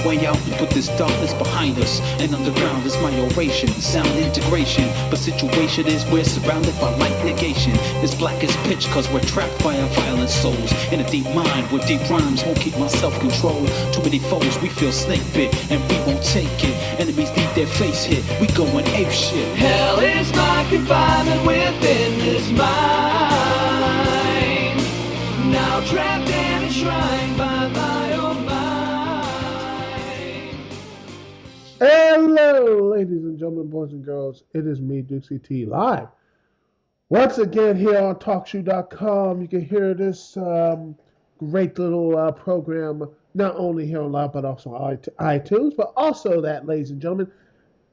way out and put this darkness behind us. And underground is my oration, sound integration. But situation is we're surrounded by light negation. It's black as pitch cause we're trapped by our violent souls. In a deep mind where deep rhymes won't keep my self-control. Too many foes, we feel snake bit and we won't take it. Enemies need their face hit, we going ape shit. Hell is my confinement within this mind. Now trapped and enshrined by my own mind. Hello, ladies and gentlemen, boys and girls. It is me, Dukect Live. Once again, here on TalkShoe.com, you can hear this great little program, not only here on Live, but also on iTunes. But also that, ladies and gentlemen,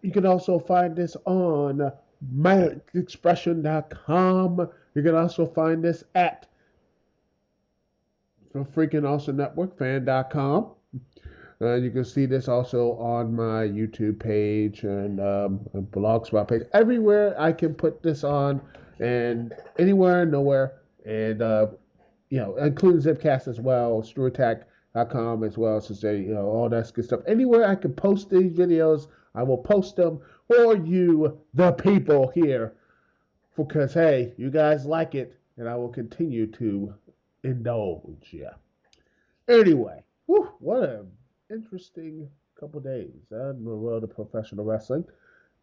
you can also find this on MyExpression.com. You can also find this at the freaking awesome network, fan.com. You can see this also on my YouTube page and blogspot page. Everywhere I can put this on, and anywhere, nowhere, and including Zipcast as well, StewAttack.com as well, so say all that good stuff. Anywhere I can post these videos, I will post them for you, the people here, because hey, you guys like it, and I will continue to indulge. Yeah. Anyway, what an interesting couple days in the world of professional wrestling,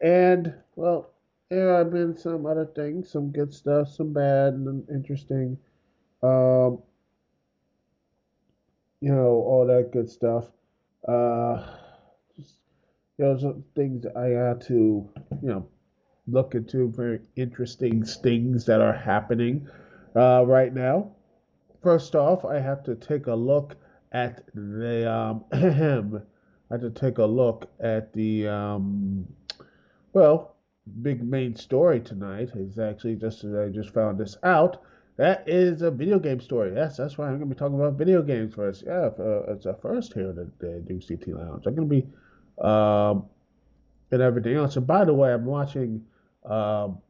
and well, there have been some other things, some good stuff, some bad and interesting, all that good stuff. Just some things I had to, look into, very interesting things that are happening right now. First off, I have to take a look at the I have to take a look at the big main story tonight is actually just I just found this out. That is a video game story. Yes, that's right. I'm going to be talking about video games first. Yeah, it's a first here at the Dukect Lounge. I'm going to be and everything else. And by the way, I'm watching. Watching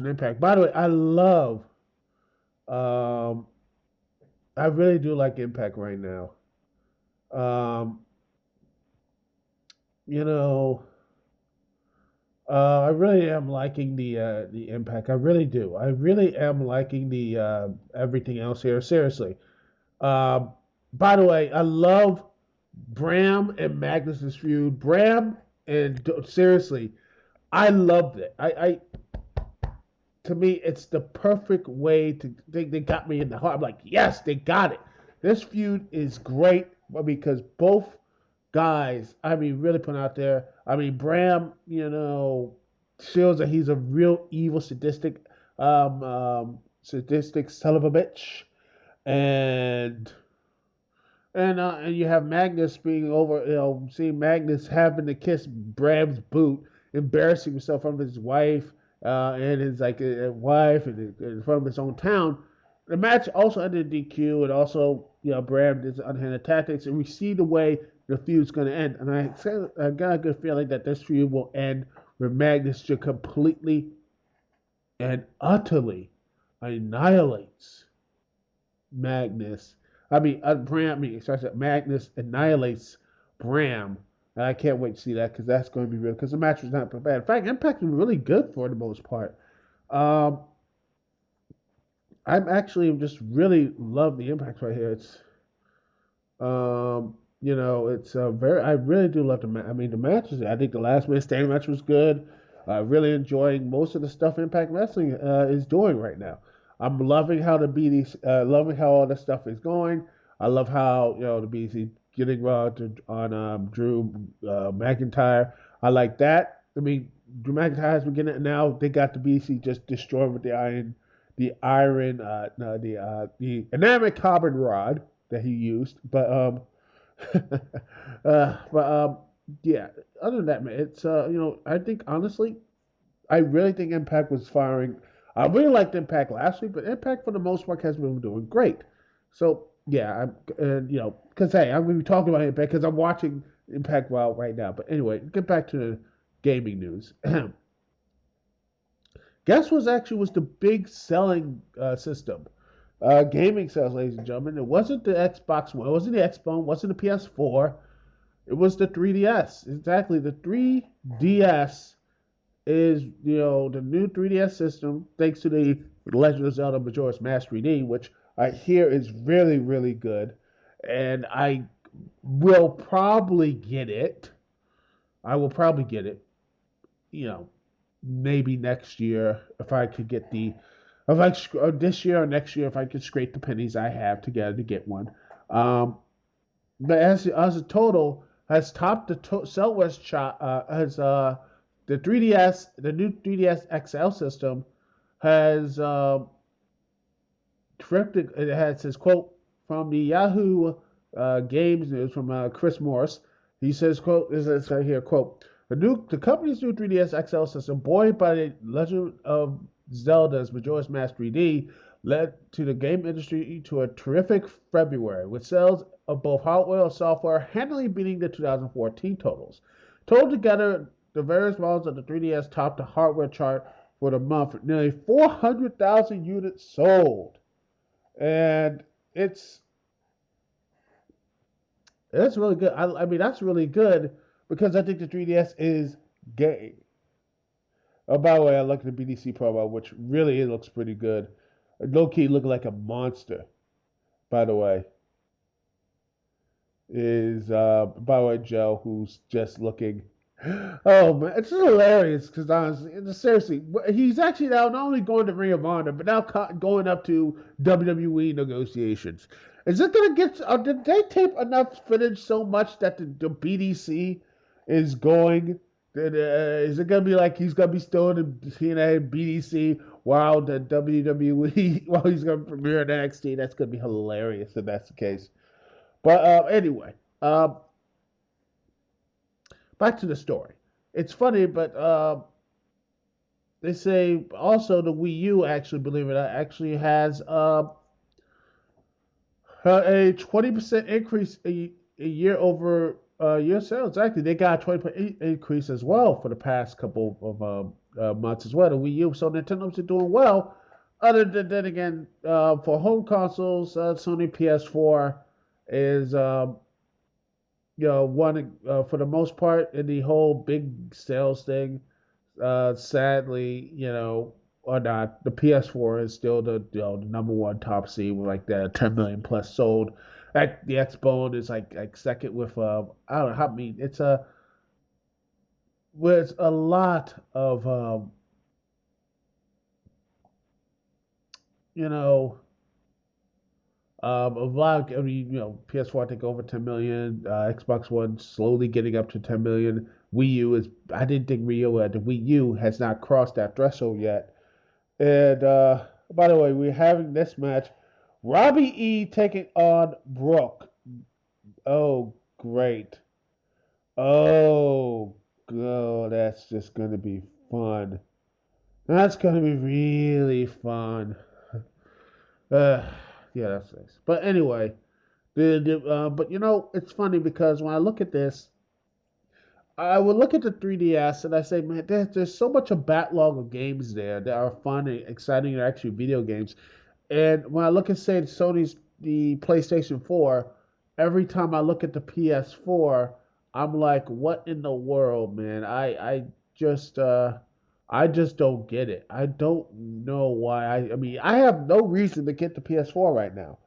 Impact. By the way, I love. I really do like Impact right now. You know. I really am liking the Impact. I really do. I really am liking the everything else here. Seriously. By the way, I love Bram and Magnus's feud. Bram and seriously, I loved it. I to me, it's the perfect way to. They got me in the heart. I'm like, yes, they got it. This feud is great because both guys, really put out there. Bram, shows that he's a real evil, sadistic son of a bitch, and you have Magnus being over, seeing Magnus having to kiss Bram's boot, embarrassing himself in front of his wife, and his wife, and in front of his own town. The match also ended DQ, and also Bram did unhanded tactics, and we see the way the feud's going to end. And I got a good feeling that this feud will end where Magnus just completely and utterly annihilates Magnus. Magnus annihilates Bram. And I can't wait to see that because that's going to be real. Because the match was not bad. In fact, Impact was really good for the most part. I'm actually just really love the Impact right here. It's, it's very. I really do love the match. The matches. I think the last man standing match was good. Really enjoying most of the stuff Impact Wrestling is doing right now. I'm loving how the BDC, loving how all this stuff is going. I love how the BDC getting on Drew McIntyre. I like that. Drew McIntyre has been getting it now. They got the BDC just destroyed with the enamel carbon rod that he used. But yeah. Other than that, man, it's I think honestly, I really think Impact was firing. I really liked Impact last week, but Impact for the most part has been doing great. So yeah, because hey, I'm going to be talking about Impact because I'm watching Impact Wild right now. But anyway, get back to the gaming news. Guess what actually was the big selling system? gaming sales, ladies and gentlemen. It wasn't the Xbox One. It wasn't the Xbone. It wasn't the PS4. It was the 3DS. Exactly. The 3DS is, the new 3DS system, thanks to the Legend of Zelda Majora's Mask 3D, which I hear is really, really good. And I will probably get it. I will probably get it, you know, maybe next year if I could get if I, or this year or next year if I could scrape the pennies I have together to get one. Um, but as a total, has topped the Cellware's has the 3DS, the new 3DS XL system has tripped it. It has his quote from the Yahoo Games News from Chris Morris. He says, "quote This is here quote the company's new 3DS XL system, buoyed by the Legend of Zelda's Majora's Mask 3D, led to the game industry to a terrific February, with sales of both hardware and software handily beating the 2014 totals. Total together, the various models of the 3DS topped the hardware chart for the month, with nearly 400,000 units sold." And it's that's really good. I mean, that's really good because I think the 3DS is gay. Oh, by the way, I looked at the BDC promo, which really it looks pretty good. Low key looking like a monster. By the way, is by the way Joe, who's just looking. Oh man, it's just hilarious because honestly, seriously, he's actually now not only going to Ring of Honor, but now going up to WWE negotiations. Is it gonna get? Did they tape enough footage so much that the BDC is going? Is it gonna be like he's gonna be still in the TNA BDC while the WWE while he's gonna premiere in NXT? That's gonna be hilarious if that's the case. But anyway, back to the story. It's funny, but they say also the Wii U actually, believe it or not, actually has a 20% increase a year over year sales. Actually, they got a 20% increase as well for the past couple of months as well. The Wii U, so Nintendo's doing well. Other than then again, for home consoles, Sony PS4 is one for the most part in the whole big sales thing. Sadly, or not, the PS4 is still the number one top seed with like the 10 million plus sold. The Xbone is like second with I don't know how many. It's a with a lot of you know a lot. I mean, PS4 I think over 10 million. Xbox One slowly getting up to 10 million. Wii U is I didn't think the Wii U has not crossed that threshold yet. And by the way, we're having this match. Robbie E taking on Brooke. Oh, great. Oh, that's just going to be fun. That's going to be really fun. Uh, yeah, that's nice. But anyway, but it's funny because when I look at this, I would look at the 3DS and I say, man, there's so much a backlog of games there that are fun and exciting and actually video games. And when I look at say Sony's the PlayStation 4, every time I look at the PS4, I'm like, what in the world, man? Just I just don't get it. I don't know why. I mean, I have no reason to get the PS4 right now.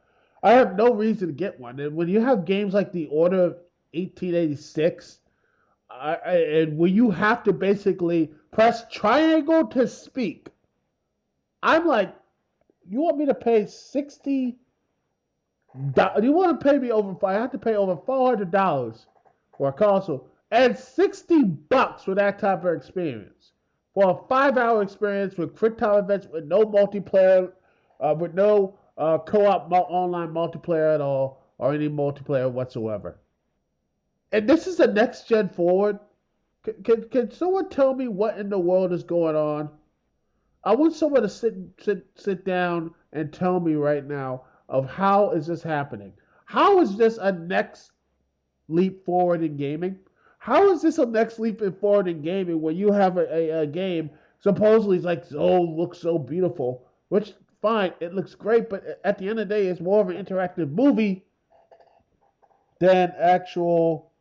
I have no reason to get one. And when you have games like The Order of 1886, and when you have to basically press triangle to speak, I'm like, you want me to pay 60? You want to pay me over? I have to pay over $400 for a console and $60 for that type of experience for a 5-hour experience with quick time events with no multiplayer, with no co-op online multiplayer at all or any multiplayer whatsoever. And this is the next gen forward. Can someone tell me what in the world is going on? I want someone to sit down and tell me right now of how is this happening? How is this a next leap forward in gaming? How is this a next leap forward in gaming when you have a game supposedly it's like looks so beautiful, which fine. It looks great, but at the end of the day, it's more of an interactive movie than um, actual,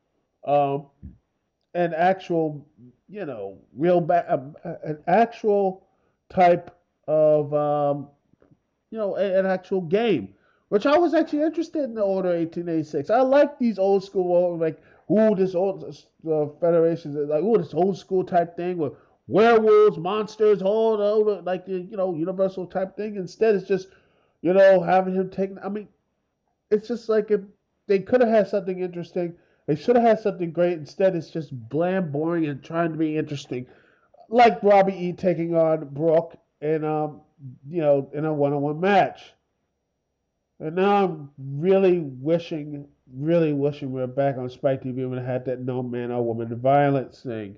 an actual type of, an actual game, which I was actually interested in the Order 1886. I like these old school, like, this old Federation, like, this old school type thing with werewolves, monsters, all the, like, the, universal type thing. Instead, it's just, having him take, I mean, it's just like if they could have had something interesting. They should have had something great. Instead, it's just bland, boring, and trying to be interesting. Like Robbie E taking on Brooke in in a one-on-one match. And now I'm really wishing we were back on Spike TV when I had that no man or woman violence thing.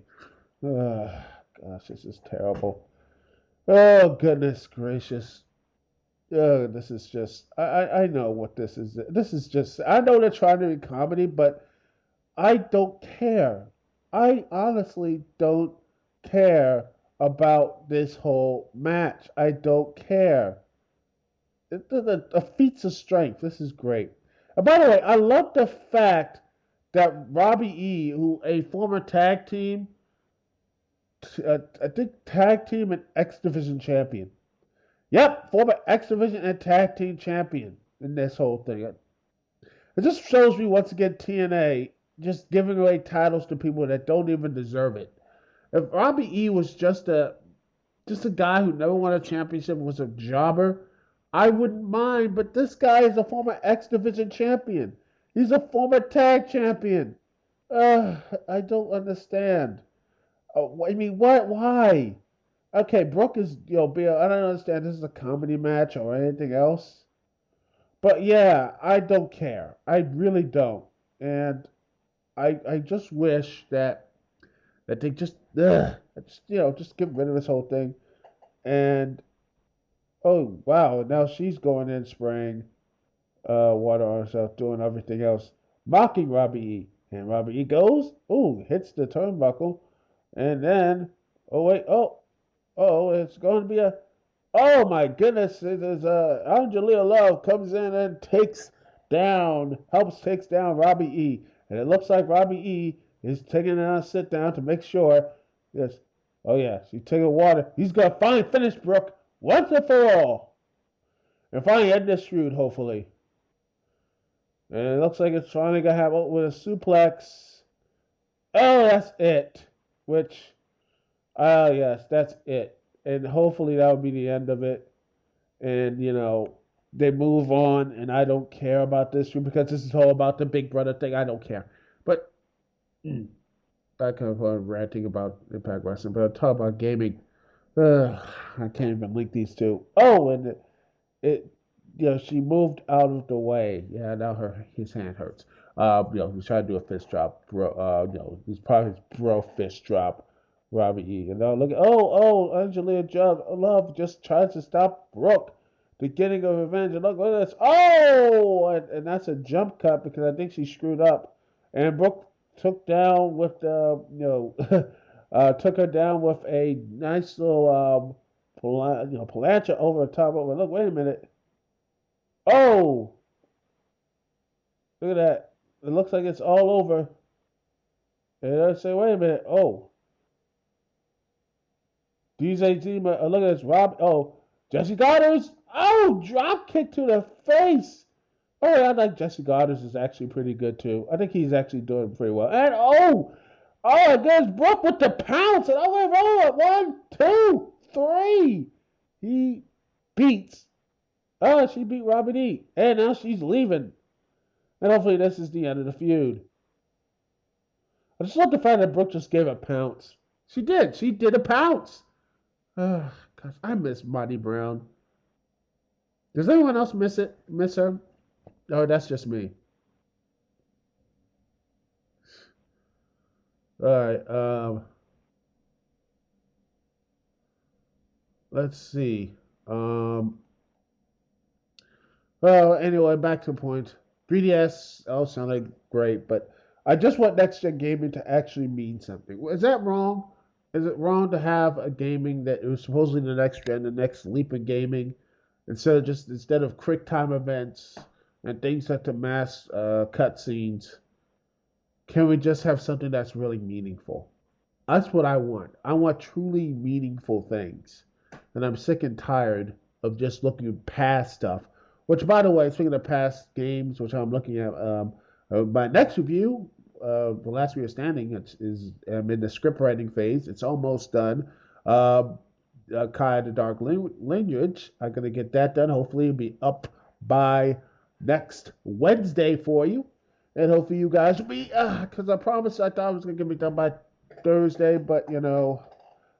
Ugh, gosh, this is terrible. Oh goodness gracious. This is just I know what this is. This is just I know they're trying to be comedy, but I don't care. I honestly don't care about this whole match. I don't care. The feats of strength. This is great. And by the way, I love the fact that Robbie E, who a former tag team, I think tag team and X Division champion. Yep, former X Division and tag team champion in this whole thing. It just shows me once again TNA just giving away titles to people that don't even deserve it. If Robbie E was just a guy who never won a championship, was a jobber, I wouldn't mind. But this guy is a former X Division champion. He's a former tag champion. I don't understand. I mean, what? Why? Okay, Brooke is, Bill. I don't understand. This is a comedy match or anything else. But yeah, I don't care. I really don't. And I just wish that they just get rid of this whole thing. And oh wow, now she's going in spraying water on herself, doing everything else, mocking Robbie E. And Robbie E goes, ooh, hits the turnbuckle, and then it's going to be oh my goodness, it is Angelina Love comes in and takes down Robbie E. And it looks like Robbie E is taking a sit down to make sure. Yes. Oh yeah, she's taking water. He's gonna finally finish Brooke once and for all. And finally end this feud, hopefully. And it looks like it's finally gonna happen with a suplex. Oh, that's it. Which yes, that's it. And hopefully that'll be the end of it. And they move on, and I don't care about this because this is all about the Big Brother thing. I don't care. But back up on ranting about Impact Wrestling, but I'll talk about gaming. I can't even link these two. Oh, and it she moved out of the way. Yeah, now his hand hurts. He's trying to do a fist drop. He's probably his bro fist drop. Robbie E. And now look at Angelina Love just tries to stop Brooke. Beginning of revenge. And look at this. Oh, and that's a jump cut because I think she screwed up. And Brooke took down with took her down with a nice little plancha over the top of her. Look, wait a minute. Oh, look at that. It looks like it's all over. And I say, wait a minute. Oh, DJ Zima. Look at this. Jesse Goddard's. Oh, drop kick to the face. Oh, I like Jesse Goddard's is actually pretty good too. I think he's actually doing pretty well. And there's Brooke with the pounce. And wait, 1, 2, 3. He beats. Oh, she beat Robin E. And now she's leaving. And hopefully this is the end of the feud. I just love the fact that Brooke just gave a pounce. She did. She did a pounce. Gosh, I miss Marty Brown. Does anyone else miss her? Oh, that's just me. All right. Let's see. Well, anyway, back to the point. 3DS all sounded great, but I just want next gen gaming to actually mean something. Is that wrong? Is it wrong to have a gaming that is supposedly the next gen, the next leap in gaming? Instead of quick time events and things like the mass cutscenes, can we just have something that's really meaningful? That's what I want. I want truly meaningful things. And I'm sick and tired of just looking past stuff. Which, by the way, speaking of past games, which I'm looking at, my next review, The Last We Are Standing, I'm in the script writing phase. It's almost done. Um, Kai the Dark Lineage, I'm going to get that done. Hopefully, it'll be up by next Wednesday for you. And hopefully, you guys will be, because I promised I thought I was going to get it done by Thursday, but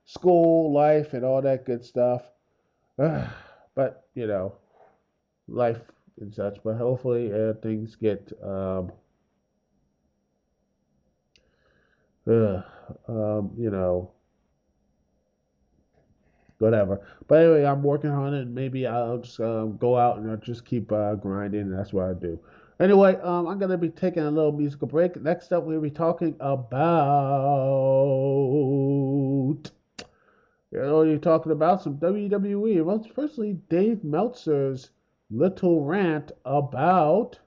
school, life, and all that good stuff. But life and such. But hopefully, things get uh, you know, whatever. But anyway, I'm working on it, and maybe I'll just go out and I'll just keep grinding. And that's what I do. Anyway, I'm gonna be taking a little musical break. Next up, we'll be talking about. You're talking about some WWE. Well, firstly, Dave Meltzer's little rant about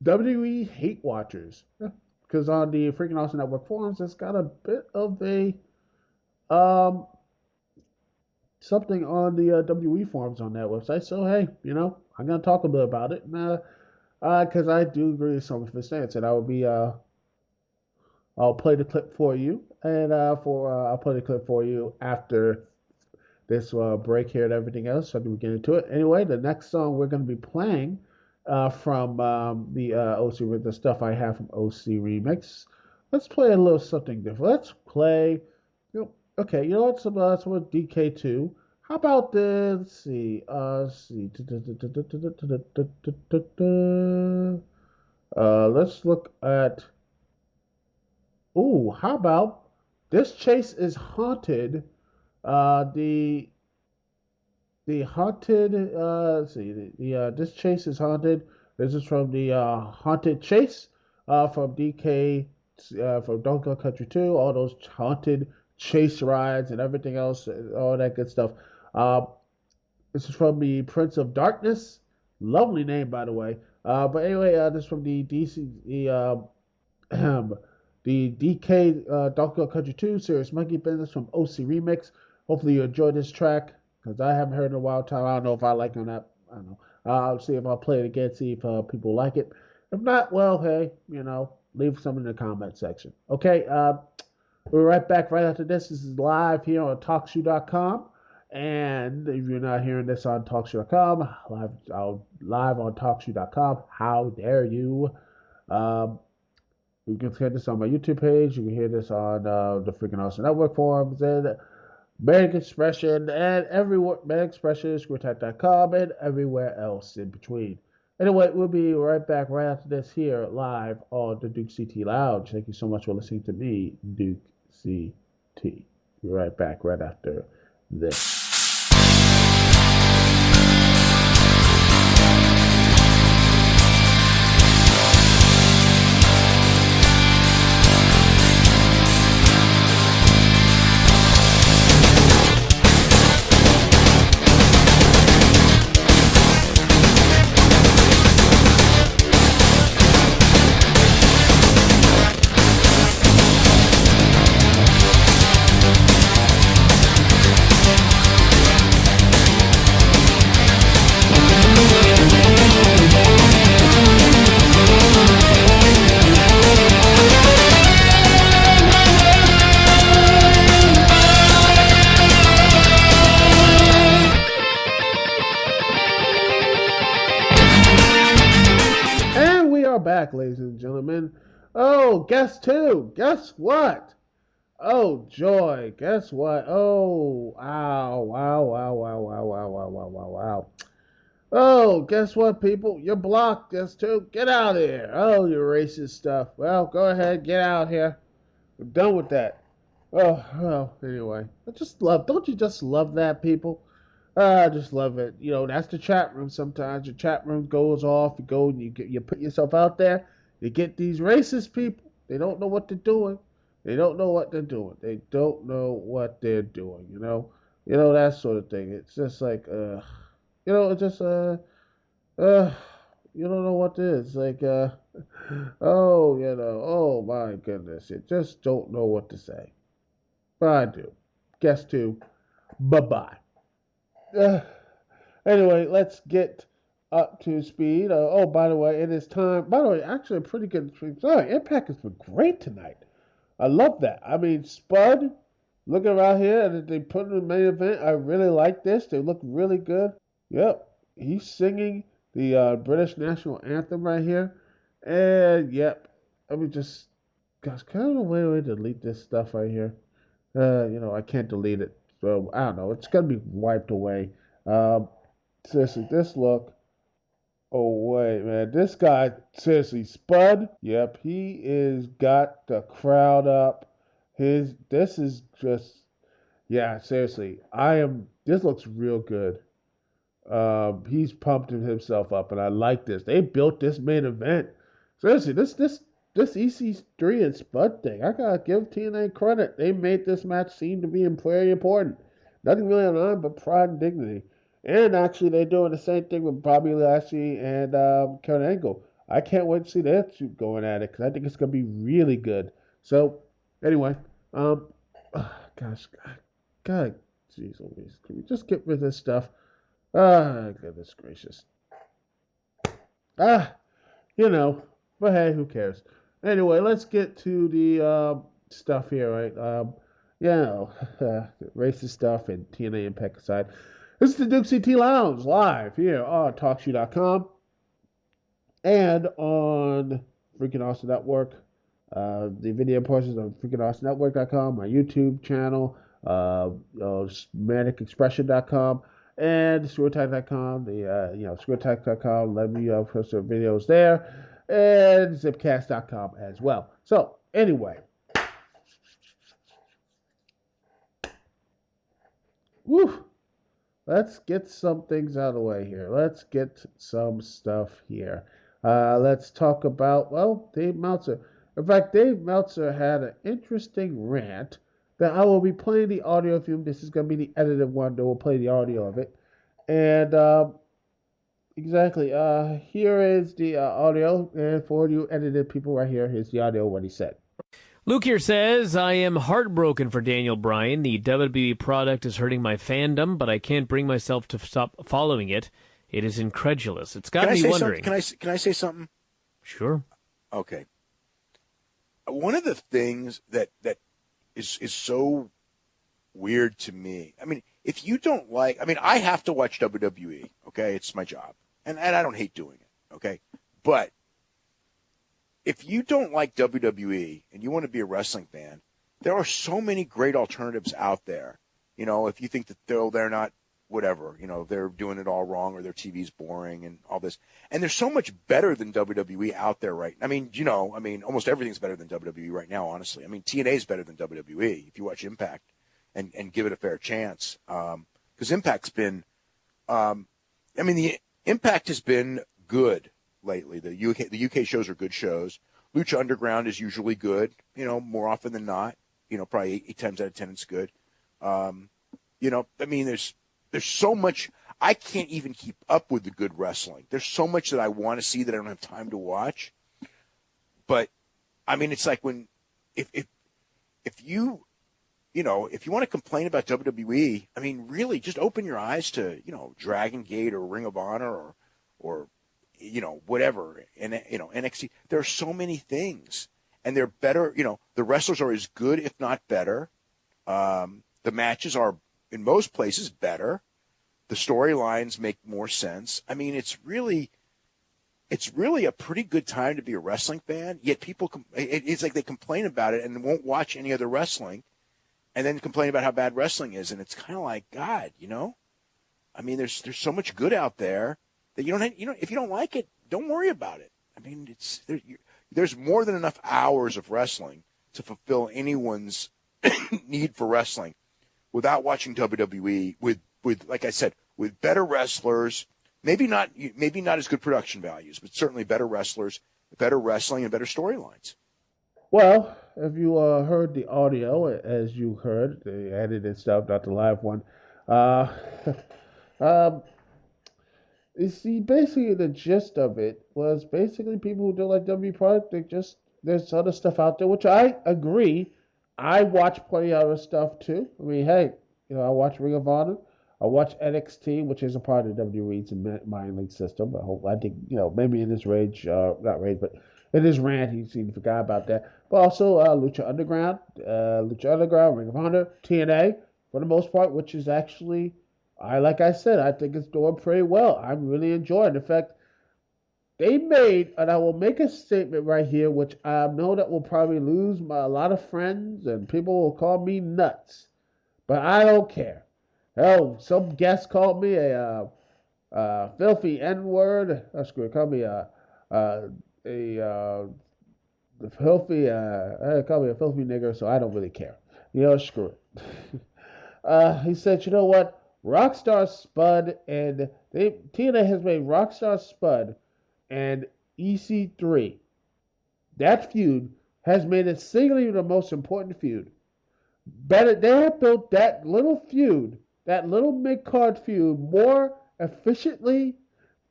WWE Hate Watchers. Because on the Freaking Awesome Network forums, it's got a bit of a um something on the WWE forums on that website. So hey, I'm gonna talk a bit about it, because I do agree with some of his stance, and I'll play the clip for you, and I'll play the clip for you after this break here and everything else, so we get into it. Anyway, the next song we're going to be playing from the OC with the stuff I have from OC Remix. Let's play a little something different. Let's play. Okay, what's some DK2. How about this? Let's see. Let's see. Let's look at. Ooh, how about this chase is haunted? The haunted. Let's see. This chase is haunted. This is from the haunted chase. From DK. From Donkey Country 2. All those haunted chase rides and everything else. All that good stuff. This is from the Prince of Darkness. Lovely name, by the way. But anyway, this is from the DC. The DK Donkey Country 2 Serious Monkey Business from OC Remix. Hopefully you enjoyed this track because I haven't heard it in a while time. I don't know if I like it or not. I don't know. I'll see if I'll play it again, see if people like it. If not, well, hey, leave some in the comment section. Okay, we're right back right after this. This is live here on TalkShoe.com. And if you're not hearing this on TalkShoe.com, live on TalkShoe.com, how dare you? You can hear this on my YouTube page. You can hear this on the Freaking Awesome Network forums and Manic Expression and everywhere, Manic Expression, ScrewTack.com, and everywhere else in between. Anyway, we'll be right back right after this here live on the Dukect Lounge. Thank you so much for listening to me, Dukect. Be right back right after this. Back, ladies and gentlemen. Oh, guess what? Oh, joy. Guess what? Oh, wow, wow, wow, wow, wow, wow, wow, wow, wow, wow. Oh, guess what, people? You're blocked, guess 2. Get out of here. Oh, you racist stuff. Well, go ahead, get out here. I'm done with that. Oh, well, anyway. Don't you just love that, people? I just love it. That's the chat room sometimes. Your chat room goes off. You go and you put yourself out there. You get these racist people. They don't know what they're doing. They don't know what they're doing. They don't know what they're doing, that sort of thing. It's just like, it's just, uh, you don't know what it is. Like, oh, oh my goodness, you just don't know what to say. But I do. Guess two. Bye bye. Uh, anyway, let's get up to speed. Oh, by the way, it is time. By the way, actually, a pretty good. Sorry, Impact has been great tonight. I love that. I mean, Spud, looking around here, and they put in the main event. I really like this. They look really good. Yep, he's singing the British national anthem right here. And yep, I mean, just gosh, kind of a way to delete this stuff right here. I can't delete it, so I don't know. It's gonna be wiped away. Um, seriously, this look. Oh wait, man, this guy seriously, Spud. Yep, he is got the crowd up. This is just yeah, seriously. I am. This looks real good. He's pumped himself up, and I like this. They built this main event. Seriously, this EC3 and Spud thing, I gotta give TNA credit. They made this match seem to be very important. Nothing really on but pride and dignity. And actually, they're doing the same thing with Bobby Lashley and Kurt Angle. I can't wait to see their two going at it because I think it's gonna be really good. So, anyway, um, gosh, God, jeez, Louise, can we just get rid of this stuff? Ah, goodness gracious. Ah, but hey, who cares? Anyway, let's get to the stuff here, right? You know, racist stuff and TNA Impact aside. This is the Dukect Lounge live here on TalkShoe.com and on Freaking Awesome Network. The video portions on freakingawesomenetwork.com, my YouTube channel, manicexpression.com, and screwattack.com, screwattack.com, let me post some videos there, and zipcast.com as well. So, anyway, woo, let's get some things out of the way here. Let's get some stuff here. Let's talk about, well, Dave Meltzer. In fact, Dave Meltzer had an interesting rant that I will be playing the audio of him. This is going to be the edited one that will play the audio of it. And exactly, here is the audio. And for you edited people right here, here's the audio of what he said. Luke here says, I am heartbroken for Daniel Bryan. The WWE product is hurting my fandom, but I can't bring myself to stop following it. It is incredulous. It's got me wondering. Can I say something? Sure. Okay. One of the things that is so weird to me, I mean, if you don't like, I mean, I have to watch WWE, okay? It's my job. And I don't hate doing it, okay? But if you don't like WWE and you want to be a wrestling fan, there are so many great alternatives out there. You know, if you think that they're not whatever, they're doing it all wrong or their TV's boring and all this. And there's so much better than WWE out there right now. I mean, almost everything's better than WWE right now, honestly. I mean, TNA is better than WWE if you watch Impact and give it a fair chance. Because Impact's been, the Impact has been good lately. The UK shows are good shows. Lucha Underground is usually good, more often than not. Probably eight times out of 10 it's good. There's so much. I can't even keep up with the good wrestling. There's so much that I want to see that I don't have time to watch. But I mean, it's like if you want to complain about WWE, I mean, really just open your eyes to, Dragon Gate or Ring of Honor or whatever, and NXT. There are so many things, and they're better. The wrestlers are as good, if not better. The matches are in most places better. The storylines make more sense. I mean, it's really a pretty good time to be a wrestling fan. Yet people, it's like they complain about it and won't watch any other wrestling, and then complain about how bad wrestling is. And it's kind of like, God, I mean, there's so much good out there that you don't if you don't like it, don't worry about it. I mean, there's more than enough hours of wrestling to fulfill anyone's need for wrestling without watching WWE with like I said, with better wrestlers, maybe not as good production values, but certainly better wrestlers, better wrestling, and better storylines. Well, if you heard the audio, as you heard, the edited stuff, not the live one, Uh, um, you see, basically the gist of it was basically people who don't like WWE product. They just there's other stuff out there, which I agree. I watch plenty of other stuff too. I mean, hey, I watch Ring of Honor. I watch NXT, which is a part of WWE's minor league system. I think maybe in his rage, not rage, but in his rant, he forgot about that. But also Lucha Underground, Ring of Honor, TNA for the most part, which is actually like I said, I think it's doing pretty well. I'm really enjoying it. In fact, they made, and I will make a statement right here, which I know that will probably lose a lot of friends and people will call me nuts, but I don't care. Hell, some guest called me a filthy N word. Screw it, call me uh, a filthy, call me a filthy nigger, so I don't really care. Screw it. He said, you know what? Rockstar Spud and TNA has made Rockstar Spud and EC3. That feud has made it singularly the most important feud. Better, they have built that little feud, that little mid card feud, more efficiently.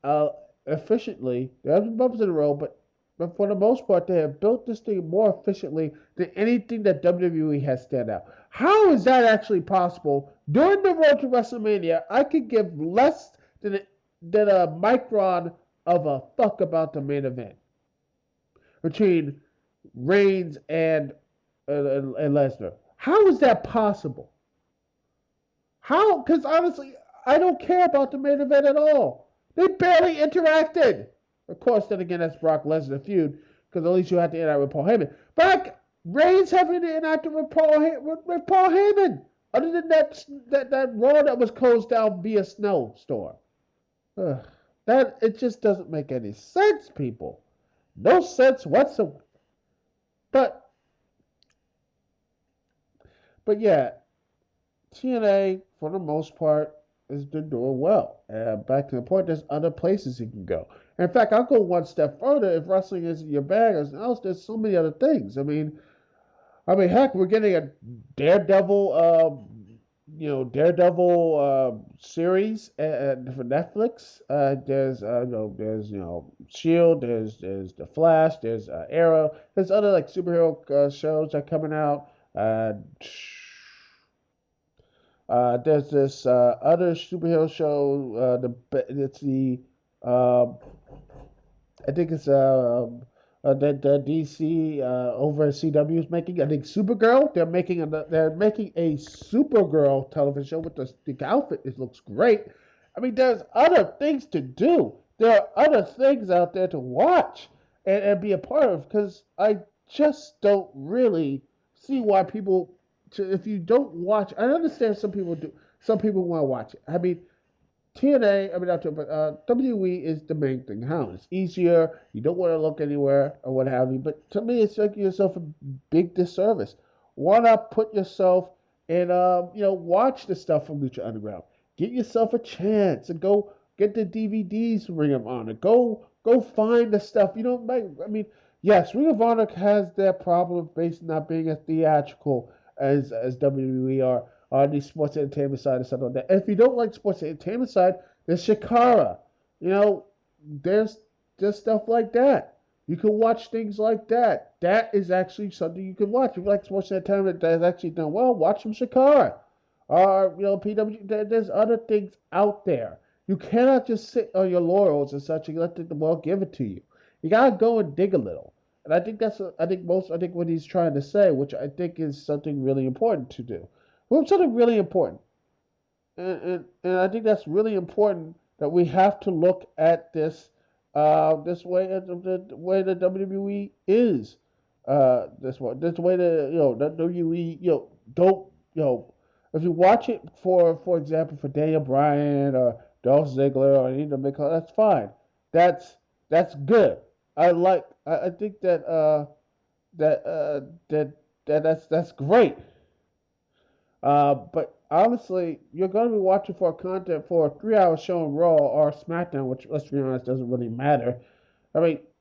Uh, efficiently. There's bumps in the road, but for the most part, they have built this thing more efficiently than anything that WWE has stand out. How is that actually possible? During the road to WrestleMania, I could give less than a micron of a fuck about the main event between Reigns and Lesnar. How is that possible? How? Because honestly, I don't care about the main event at all. They barely interacted. Of course, then again, that's Brock Lesnar feud, because at least you have to interact with Paul Heyman. But Reigns haven't interacted with Paul Heyman. Other than that Raw that was closed down via snowstorm. That it just doesn't make any sense, people. No sense whatsoever. But yeah, TNA, for the most part, has been doing well. Back to the point, there's other places you can go. In fact, I'll go one step further. If wrestling isn't your bag or anything else, there's so many other things. Heck, we're getting a Daredevil, series for Netflix. There's Shield. There's the Flash. There's Arrow. There's other like superhero shows that are coming out. There's this other superhero show. It's the uh, I think it's that DC over at CW is making. I think Supergirl. They're making a Supergirl television show with the outfit. It looks great. There's other things to do. There are other things out there to watch and be a part of. Because I just don't really see why people. If you don't watch, I understand some people do. Some people want to watch it. TNA, not TNA, but WWE is the main thing. How? It's easier. You don't want to look anywhere or what have you. But to me, it's making yourself a big disservice. Why not put yourself and watch the stuff from Lucha Underground? Get yourself a chance and go get the DVDs from Ring of Honor. Go find the stuff. Yes, Ring of Honor has their problem of based not being as theatrical as WWE are on the sports entertainment side and stuff like that. And if you don't like sports entertainment side, there's Shakara. There's stuff like that. You can watch things like that. That is actually something you can watch. If you like sports entertainment that is actually done well, watch some Shakara. Or, PW, there's other things out there. You cannot just sit on your laurels and such and let the world give it to you. You gotta go and dig a little. And I think I think what he's trying to say, which I think is something really important to do. Well, something really important. And I think that's really important that we have to look at this way the way the WWE is this way the WWE don't if you watch it for example for Daniel Bryan or Dolph Ziggler or any of them, that's fine. That's good. I think that that's great. But honestly, you're going to be watching for content for a 3 hour show on Raw or SmackDown, which, let's be honest, doesn't really matter.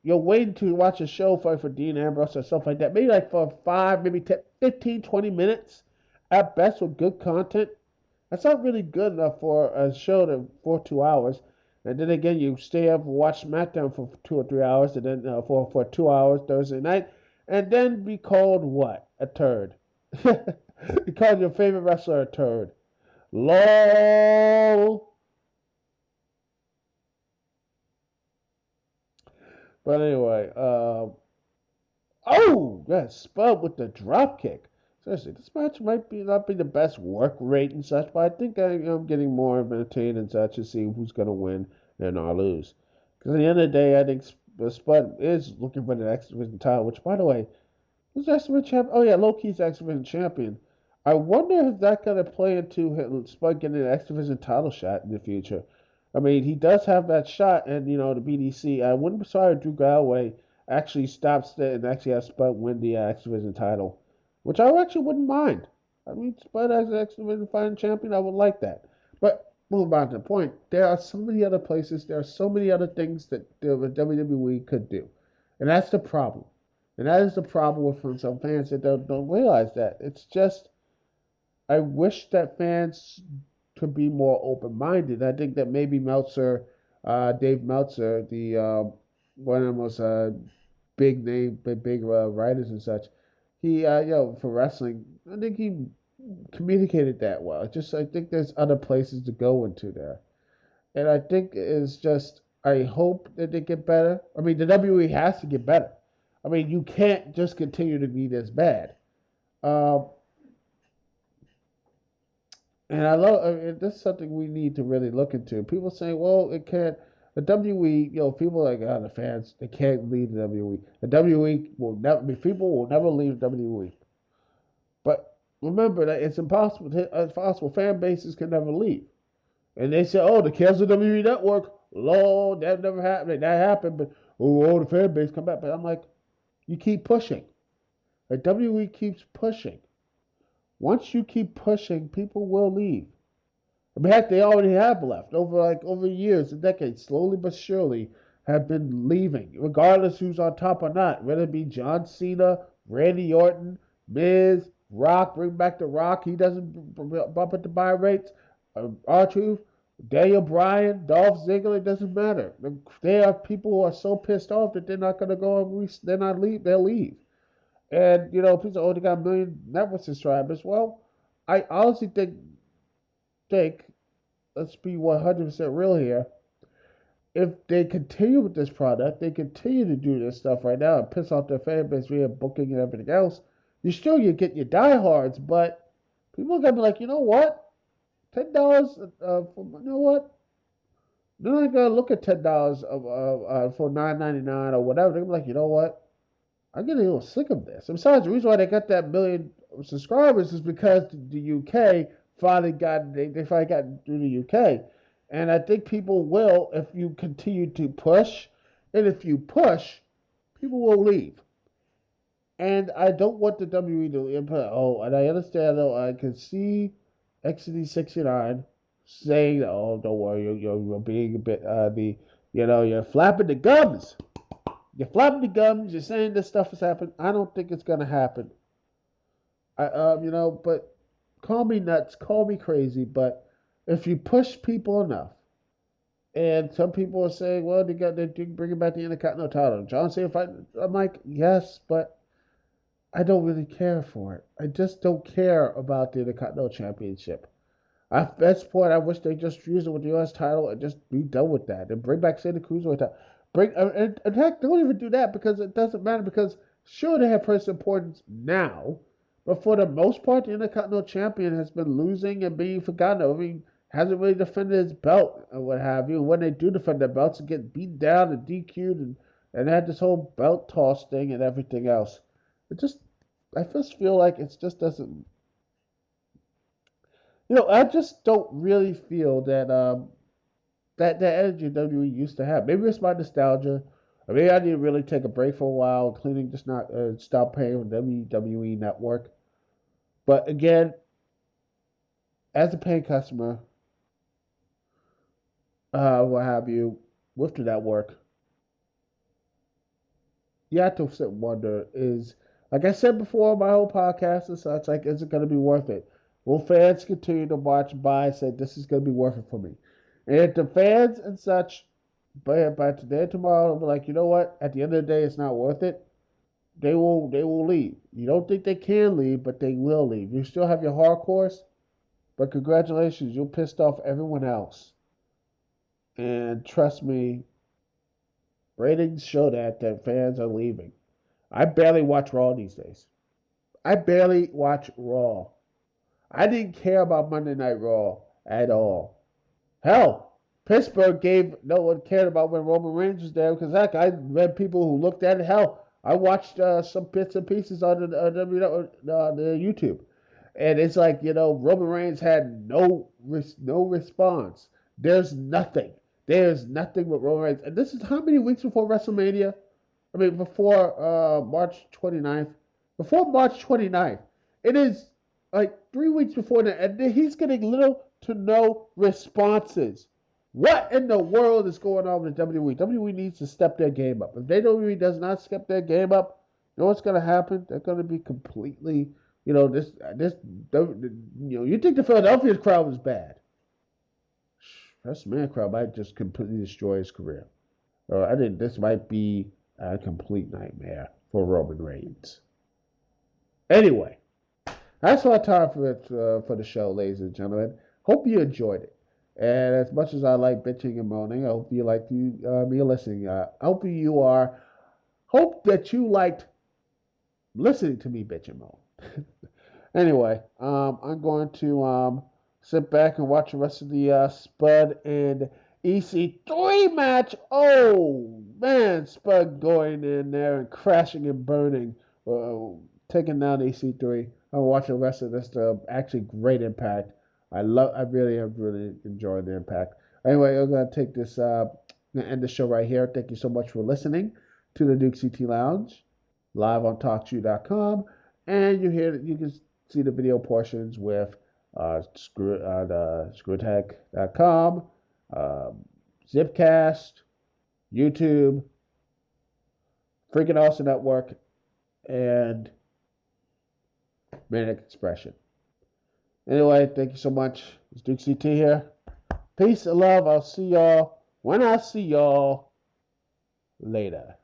You're waiting to watch a show for Dean Ambrose or stuff like that. Maybe like for 5, maybe 10, 15, 20 minutes at best with good content. That's not really good enough for a show for 2 hours. And then again, you stay up and watch SmackDown for 2 or 3 hours, and then for 2 hours Thursday night, and then be called what? A turd. You called your favorite wrestler a turd. LOL. But anyway, oh, yes, Spud with the drop kick. Seriously, this match might be not be the best work rate and such, but I think I'm getting more entertained and such to see who's going to win and or lose. Because at the end of the day, I think Spud is looking for the X Division title, which, by the way, who's X Division champion? Oh, yeah, Loki's X Division champion. I wonder if that's going to play into Spud getting an X Division title shot in the future. I mean, he does have that shot, and, the BDC. I wouldn't be sorry if Drew Galloway actually stops it and actually has Spud win the X Division title, which I actually wouldn't mind. I mean, Spud as an X Division fighting champion, I would like that. But move on to the point, there are so many other places, there are so many other things that the WWE could do, and that's the problem. And that is the problem with some fans that don't realize that. It's just, I wish that fans could be more open minded. I think that maybe Meltzer, Dave Meltzer, the one of the most big name, big writers and such, he, for wrestling, I think he communicated that well. I think there's other places to go into there. And I think it's just, I hope that they get better. I mean, the WWE has to get better. I mean, you can't just continue to be this bad. Um, and this is something we need to really look into. People say, well, it can't. The WWE, people are like, the fans, they can't leave the WWE. The WWE will never, people will never leave the WWE. But remember that it's impossible. It's possible. Fan bases can never leave. And they say, oh, the cancel WWE Network. Lord, that never happened. That happened, but the fan base come back. But I'm like, you keep pushing. The WWE keeps pushing. Once you keep pushing, people will leave. I mean, heck, they already have left over years and decades, slowly but surely, have been leaving, regardless who's on top or not. Whether it be John Cena, Randy Orton, Miz, Rock, bring back the Rock. He doesn't bump up the buy rates. R-Truth, Daniel Bryan, Dolph Ziggler, it doesn't matter. There are people who are so pissed off that they're not going to go they're not leave. They'll leave. And, people say, oh, they got a million network subscribers. Well, I honestly think, let's be 100% real here, if they continue with this product, they continue to do this stuff right now and piss off their fan base via booking and everything else, you get your diehards, but people are going to be like, you know what? $10, you know what? They're not going to look at $10 for $9.99 or whatever. They're going to be like, you know what? I'm getting a little sick of this. And besides, the reason why they got that million subscribers is because the UK they finally got through the UK. And I think people will if you continue to push. And if you push, people will leave. And I don't want the WWE to input. Oh, and I understand though. I can see XD69 saying, "Oh, don't worry, you're being a bit you're flapping the gums. You're flapping the gums. You're saying this stuff has happened. I don't think it's gonna happen. But call me nuts, call me crazy, but if you push people enough, and some people are saying, well, they're bringing back the Intercontinental title. John Cena fight. I'm like, yes, but I don't really care for it. I just don't care about the Intercontinental Championship. At this point, I wish they just fuse it with the U.S. title and just be done with that. And bring back Cena Cruiserweight title. In fact, don't even do that because it doesn't matter. Because sure, they have personal importance now, but for the most part, the Intercontinental Champion has been losing and being forgotten. I mean, hasn't really defended his belt and what have you. When they do defend their belts, it get beat down and DQ'd and had this whole belt toss thing and everything else. I just feel like it just doesn't. I just don't really feel that energy WWE used to have. Maybe it's my nostalgia. Or maybe I need to really take a break for a while, including just not stop paying for WWE Network. But again, as a paying customer, what have you, with the network, you have to sit and wonder, like I said before, my whole podcast and such, like, is it going to be worth it? Will fans continue to watch by and say this is going to be worth it for me? And if the fans and such, by today and tomorrow, will be like, you know what? At the end of the day, it's not worth it. They will leave. You don't think they can leave, but they will leave. You still have your hardcores, but congratulations, you pissed off everyone else. And trust me, ratings show that fans are leaving. I barely watch Raw these days. I barely watch Raw. I didn't care about Monday Night Raw at all. Hell, Pittsburgh gave no one cared about when Roman Reigns was there because heck, I read people who looked at it. Hell, I watched some bits and pieces on the YouTube, and it's like Roman Reigns had no response. There's nothing. There's nothing with Roman Reigns, and this is how many weeks before WrestleMania? I mean, before March 29th. Before March 29th. It is like 3 weeks before that, and he's getting little to no responses. What in the world is going on with WWE? WWE needs to step their game up. If WWE does not step their game up, you know what's going to happen? They're going to be completely, you think the Philadelphia crowd was bad. This man crowd might just completely destroy his career. I think this might be a complete nightmare for Roman Reigns. Anyway, that's our time for the show, ladies and gentlemen. Hope you enjoyed it. And as much as I like bitching and moaning, I hope you like me listening. I hope that you liked listening to me bitch and moan. Anyway, I'm going to sit back and watch the rest of the Spud and EC3 match. Oh man, Spud going in there and crashing and burning, taking down EC3. I'm watching the rest of this. Actually, great Impact. I really have really enjoyed the Impact. Anyway, I'm gonna take this. Gonna end the show right here. Thank you so much for listening to the Dukect Lounge, live on TalkShoe.com, and you can see the video portions with ScrewTech.com, Zipcast, YouTube, Freaking Awesome Network, and Manic Expression. Anyway, thank you so much. It's Dukect here. Peace and love. I'll see y'all when I see y'all later.